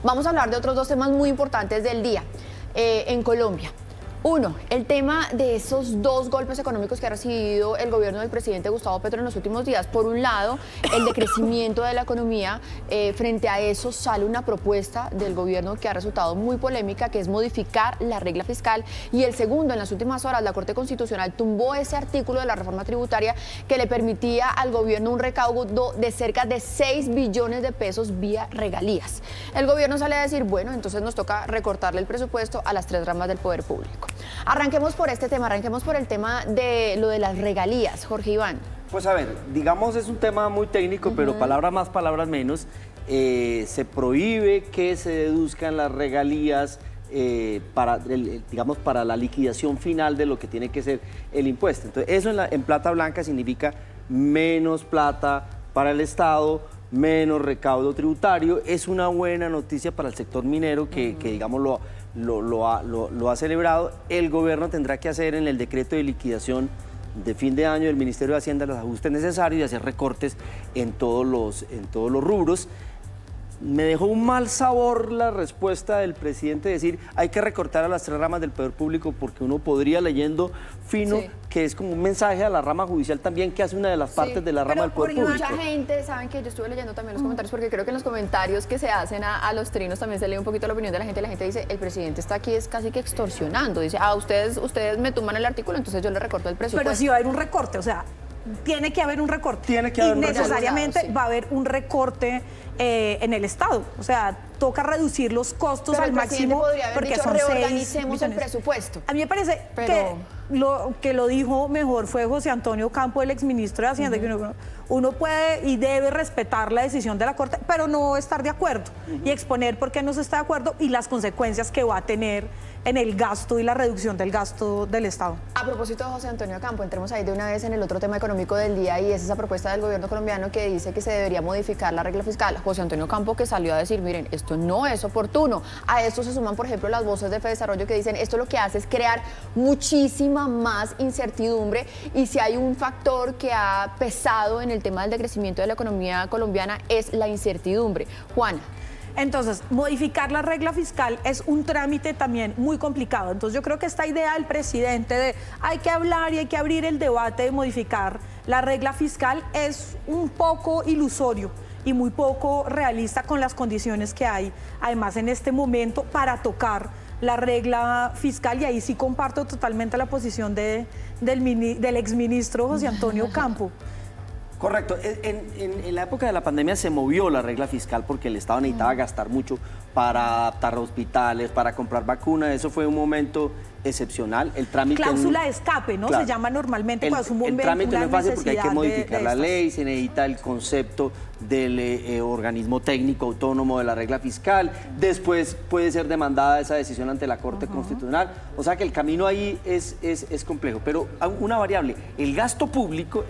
vamos a hablar de otros dos temas muy importantes del día en Colombia. Uno, el tema de esos dos golpes económicos que ha recibido el gobierno del presidente Gustavo Petro en los últimos días. Por un lado, el decrecimiento de la economía. Frente a eso sale una propuesta del gobierno que ha resultado muy polémica, que es modificar la regla fiscal. Y el segundo, en las últimas horas, la Corte Constitucional tumbó ese artículo de la reforma tributaria que le permitía al gobierno un recaudo de cerca de 6 billones de pesos vía regalías. El gobierno sale a decir, bueno, entonces nos toca recortarle el presupuesto a las tres ramas del poder público. Arranquemos por este tema, arranquemos por el tema de lo de las regalías, Jorge Iván. Pues a ver, digamos es un tema muy técnico, pero palabras más, palabras menos. Se prohíbe que se deduzcan las regalías para la liquidación final de lo que tiene que ser el impuesto. Entonces, eso en plata blanca significa menos plata para el Estado, menos recaudo tributario. Es una buena noticia para el sector minero que digamos, lo ha celebrado. El gobierno tendrá que hacer en el decreto de liquidación de fin de año del Ministerio de Hacienda los ajustes necesarios y hacer recortes en todos los rubros. Me dejó un mal sabor la respuesta del presidente de decir hay que recortar a las tres ramas del poder público, porque uno podría, leyendo fino, que es como un mensaje a la rama judicial también, que hace una de las partes de la rama del poder público. Mucha gente, saben que yo estuve leyendo también los comentarios, porque creo que en los comentarios que se hacen a los trinos también se lee un poquito la opinión de la gente. La gente dice, el presidente está aquí es casi que extorsionando. Dice, ustedes me tumban el artículo, entonces yo le recorto el presupuesto. Pero si va a haber un recorte, o sea, tiene que haber un recorte. Tiene que haber un recorte. Necesariamente va a haber un recorte en el Estado. O sea, toca reducir los costos al máximo, porque son 6 reorganicemos el presupuesto. A mí me parece que lo dijo mejor fue José Antonio Campo, el exministro de Hacienda, que uno puede y debe respetar la decisión de la Corte, pero no estar de acuerdo y exponer por qué no se está de acuerdo y las consecuencias que va a tener en el gasto y la reducción del gasto del Estado. A propósito de José Antonio Campo, entremos ahí de una vez en el otro tema económico del día, y es esa propuesta del gobierno colombiano que dice que se debería modificar la regla fiscal. José Antonio Campo, que salió a decir, miren, esto no es oportuno. A esto se suman, por ejemplo, las voces de Fedesarrollo que dicen, esto lo que hace es crear muchísima más incertidumbre, y si hay un factor que ha pesado en el tema del decrecimiento de la economía colombiana es la incertidumbre. Juana. Entonces, modificar la regla fiscal es un trámite también muy complicado. Entonces, yo creo que esta idea del presidente de hay que hablar y hay que abrir el debate de modificar la regla fiscal es un poco ilusorio y muy poco realista con las condiciones que hay, además, en este momento para tocar la regla fiscal, y ahí sí comparto totalmente la posición del exministro José Antonio Campo. Correcto. En la época de la pandemia se movió la regla fiscal porque el Estado necesitaba gastar mucho para adaptar hospitales, para comprar vacunas. Eso fue un momento excepcional. El trámite... Cláusula de escape, ¿no? Claro. Se llama normalmente cuando es un momento. El trámite no es fácil porque hay que modificar la ley, se necesita el concepto del organismo técnico autónomo de la regla fiscal. Después puede ser demandada esa decisión ante la Corte Constitucional. O sea que el camino ahí es complejo. Pero una variable, el gasto público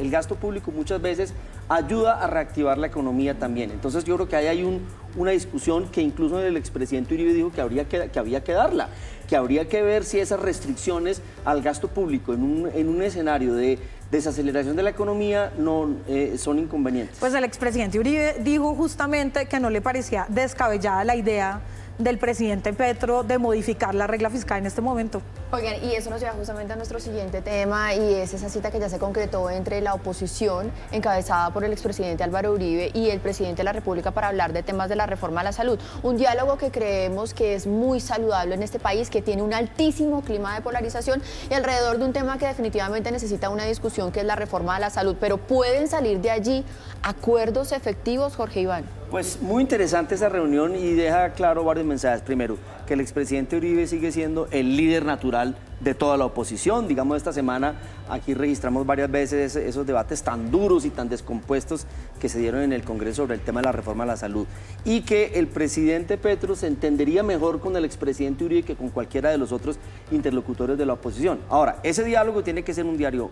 muchas veces ayuda a reactivar la economía también. Entonces yo creo que ahí hay una discusión que incluso el expresidente Uribe dijo que había que darla, que habría que ver si esas restricciones al gasto público en un escenario de desaceleración de la economía no son inconvenientes. Pues el expresidente Uribe dijo justamente que no le parecía descabellada la idea del presidente Petro de modificar la regla fiscal en este momento. Oigan, y eso nos lleva justamente a nuestro siguiente tema, y es esa cita que ya se concretó entre la oposición, encabezada por el expresidente Álvaro Uribe, y el presidente de la República para hablar de temas de la reforma a la salud. Un diálogo que creemos que es muy saludable en este país, que tiene un altísimo clima de polarización y alrededor de un tema que definitivamente necesita una discusión, que es la reforma a la salud. Pero ¿pueden salir de allí acuerdos efectivos, Jorge Iván? Pues muy interesante esa reunión y deja claro varios mensajes. Primero, que el expresidente Uribe sigue siendo el líder natural de toda la oposición. Digamos, esta semana aquí registramos varias veces esos debates tan duros y tan descompuestos que se dieron en el Congreso sobre el tema de la reforma a la salud. Y que el presidente Petro se entendería mejor con el expresidente Uribe que con cualquiera de los otros interlocutores de la oposición. Ahora, ese diálogo tiene que ser un diálogo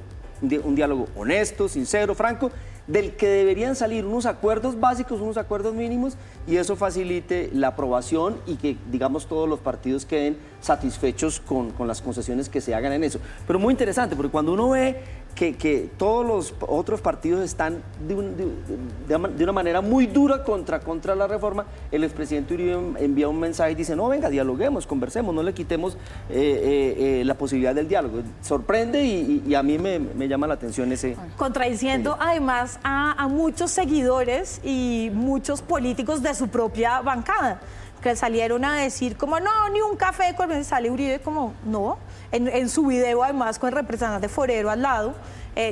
honesto, sincero, franco, del que deberían salir unos acuerdos básicos, unos acuerdos mínimos, y eso facilite la aprobación y que, digamos, todos los partidos queden satisfechos con las concesiones que se hagan en eso. Pero muy interesante, porque cuando uno ve que todos los otros partidos están de una manera muy dura contra la reforma, el expresidente Uribe envía un mensaje y dice, no, venga, dialoguemos, conversemos, no le quitemos la posibilidad del diálogo. Sorprende y a mí me llama la atención ese... Contradiciendo además a muchos seguidores y muchos políticos de su propia bancada, que salieron a decir como, no, ni un café, cuando sale Uribe como, no, en su video además con el representante Forero al lado,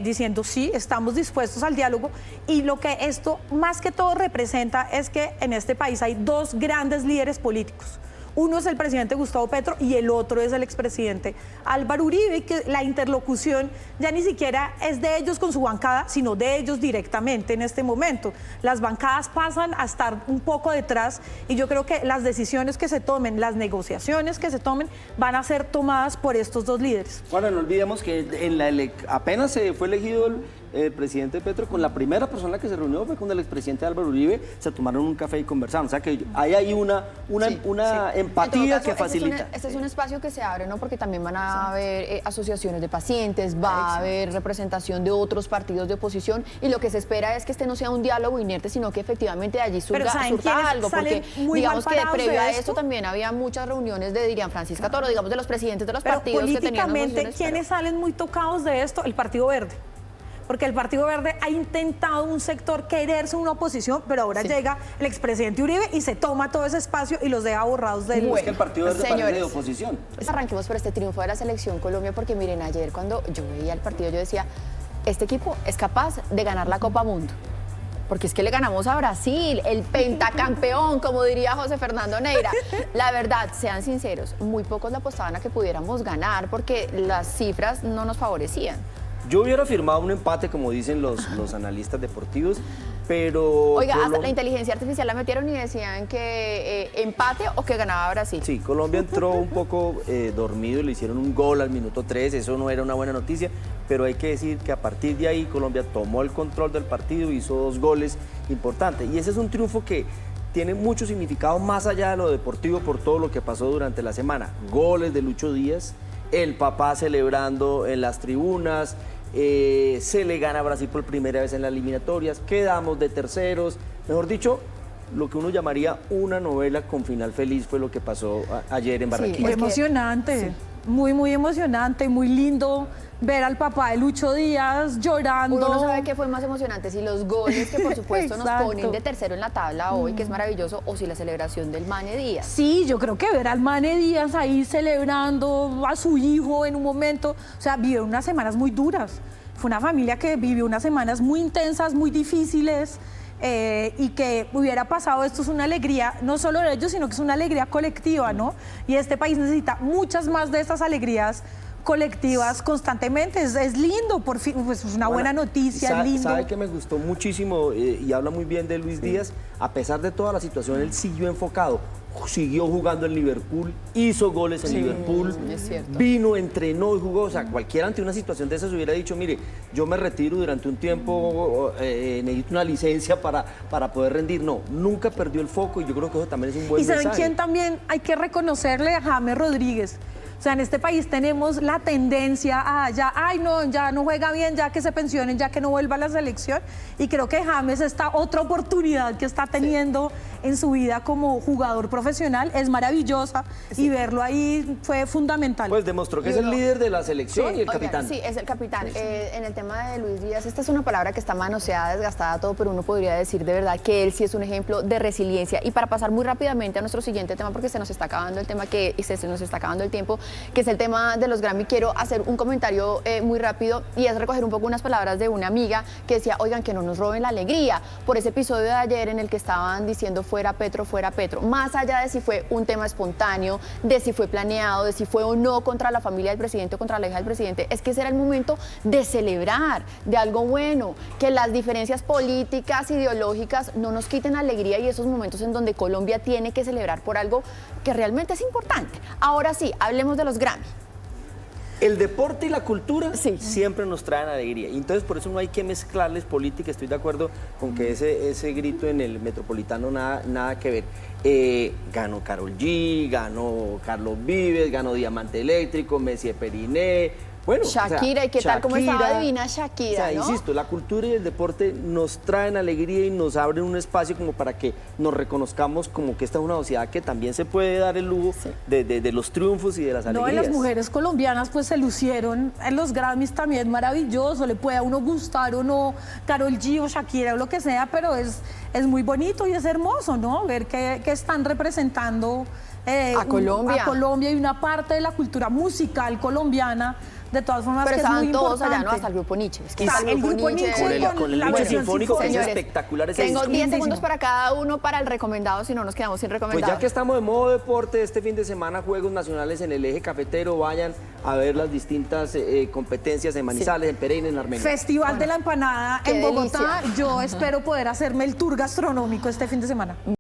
diciendo sí, estamos dispuestos al diálogo, y lo que esto más que todo representa es que en este país hay dos grandes líderes políticos. Uno es el presidente Gustavo Petro y el otro es el expresidente Álvaro Uribe, que la interlocución ya ni siquiera es de ellos con su bancada, sino de ellos directamente en este momento. Las bancadas pasan a estar un poco detrás y yo creo que las decisiones que se tomen, las negociaciones que se tomen, van a ser tomadas por estos dos líderes. Bueno, no olvidemos que apenas se fue elegido el presidente Petro, con la primera persona que se reunió fue con el expresidente Álvaro Uribe, se tomaron un café y conversaron. O sea que hay una empatía que facilita. Este es un espacio que se abre, ¿no? Porque también van a haber asociaciones de pacientes, va a haber representación de otros partidos de oposición, y lo que se espera es que este no sea un diálogo inerte, sino que efectivamente de allí surja algo, porque digamos que previo a esto también había muchas reuniones de, dirían Francisca Toro, digamos, de los presidentes de los partidos que tenían políticamente, ¿quiénes salen muy tocados de esto? El Partido Verde. Porque el Partido Verde ha intentado un sector quererse una oposición, pero ahora llega el expresidente Uribe y se toma todo ese espacio y los deja borrados de él. Es que el Partido Verde parece de oposición. Arranquemos por este triunfo de la selección Colombia, porque miren, ayer cuando yo veía el partido yo decía, este equipo es capaz de ganar la Copa Mundo. Porque es que le ganamos a Brasil, el pentacampeón, como diría José Fernando Neira. La verdad, sean sinceros, muy pocos le apostaban a que pudiéramos ganar porque las cifras no nos favorecían. Yo hubiera firmado un empate, como dicen los analistas deportivos, pero... Oiga, hasta la inteligencia artificial la metieron y decían que empate o que ganaba Brasil. Sí, Colombia entró un poco dormido, le hicieron un gol al minuto 3, eso no era una buena noticia, pero hay que decir que a partir de ahí Colombia tomó el control del partido, hizo 2 goles importantes, y ese es un triunfo que tiene mucho significado más allá de lo deportivo por todo lo que pasó durante la semana. Goles de Lucho Díaz, el papá celebrando en las tribunas, se le gana a Brasil por primera vez en las eliminatorias, quedamos de terceros, mejor dicho, lo que uno llamaría una novela con final feliz fue lo que pasó ayer en Barranquilla. Sí, fue emocionante, sí. Muy emocionante, muy lindo ver al papá de Lucho Díaz llorando. Uno no sabe qué fue más emocionante, si los goles que por supuesto nos ponen de tercero en la tabla hoy, que es maravilloso, o si la celebración del Mane Díaz. Sí, yo creo que ver al Mane Díaz ahí celebrando a su hijo en un momento, o sea, vivió unas semanas muy duras. Fue una familia que vivió unas semanas muy intensas, muy difíciles, y que hubiera pasado esto es una alegría, no solo de ellos, sino que es una alegría colectiva, ¿no? Y este país necesita muchas más de estas alegrías colectivas constantemente. Es lindo, por fin, pues es una buena noticia, es lindo. ¿Sabe que me gustó muchísimo y habla muy bien de Luis Díaz? A pesar de toda la situación, él siguió enfocado, siguió jugando en Liverpool, hizo goles en Liverpool, vino, entrenó y jugó. O sea, cualquiera ante una situación de esas hubiera dicho, mire, yo me retiro durante un tiempo, necesito una licencia para poder rendir. No, nunca perdió el foco y yo creo que eso también es un buen mensaje. ¿Y saben quién también hay que reconocerle? A James Rodríguez. O sea, en este país tenemos la tendencia a ya no juega bien, ya que se pensionen, ya que no vuelva a la selección. Y creo que James, esta otra oportunidad que está teniendo en su vida como jugador profesional es maravillosa, y verlo ahí fue fundamental. Pues demostró que es el líder de la selección y el capitán. Sí, es el capitán. En el tema de Luis Díaz, esta es una palabra que está manoseada, desgastada, todo, pero uno podría decir de verdad que él sí es un ejemplo de resiliencia. Y para pasar muy rápidamente a nuestro siguiente tema, porque se nos está acabando el tema, se nos está acabando el tiempo, que es el tema de los Grammy, quiero hacer un comentario muy rápido, y es recoger un poco unas palabras de una amiga que decía, oigan, que no nos roben la alegría por ese episodio de ayer en el que estaban diciendo fuera Petro, más allá de si fue un tema espontáneo, de si fue planeado, de si fue o no contra la familia del presidente o contra la hija del presidente, es que ese era el momento de celebrar, de algo bueno, que las diferencias políticas, ideológicas no nos quiten alegría, y esos momentos en donde Colombia tiene que celebrar por algo que realmente es importante. Ahora sí, hablemos de los Grammy. El deporte y la cultura siempre nos traen alegría. Y entonces por eso no hay que mezclarles política. Estoy de acuerdo con que ese grito en el Metropolitano nada que ver. Ganó Karol G, ganó Carlos Vives, ganó Diamante Eléctrico, Messi Periné, Bueno, Shakira, ¿y qué tal? ¿Cómo estaba divina Shakira, O sea, no? insisto, la cultura y el deporte nos traen alegría y nos abren un espacio como para que nos reconozcamos como que esta es una sociedad que también se puede dar el lujo de los triunfos y de las No, y alegrías. las mujeres colombianas pues se lucieron en los Grammys también, maravilloso, le puede a uno gustar o no, Karol G o Shakira o lo que sea, pero es muy bonito y es hermoso, ¿no? Ver que están representando a Colombia. a Colombia y una parte de la cultura musical colombiana. De todas formas, Pero que es muy estaban todos importante. allá, ¿no? Hasta el grupo Nietzsche. Es que Está hasta el grupo Nietzsche Con el la Nietzsche versión sinfónico, que es sinfónica. espectacular ese Tengo disco. 10 segundos Lindísimo. para cada uno para el recomendado, si no nos quedamos sin Pues recomendado. ya que estamos de modo deporte, este fin de semana Juegos Nacionales en el Eje Cafetero, vayan a ver las distintas competencias en Manizales, en Pereira, en Armenia. Festival de la Empanada Qué en Bogotá. delicia. Yo espero poder hacerme el tour gastronómico este fin de semana.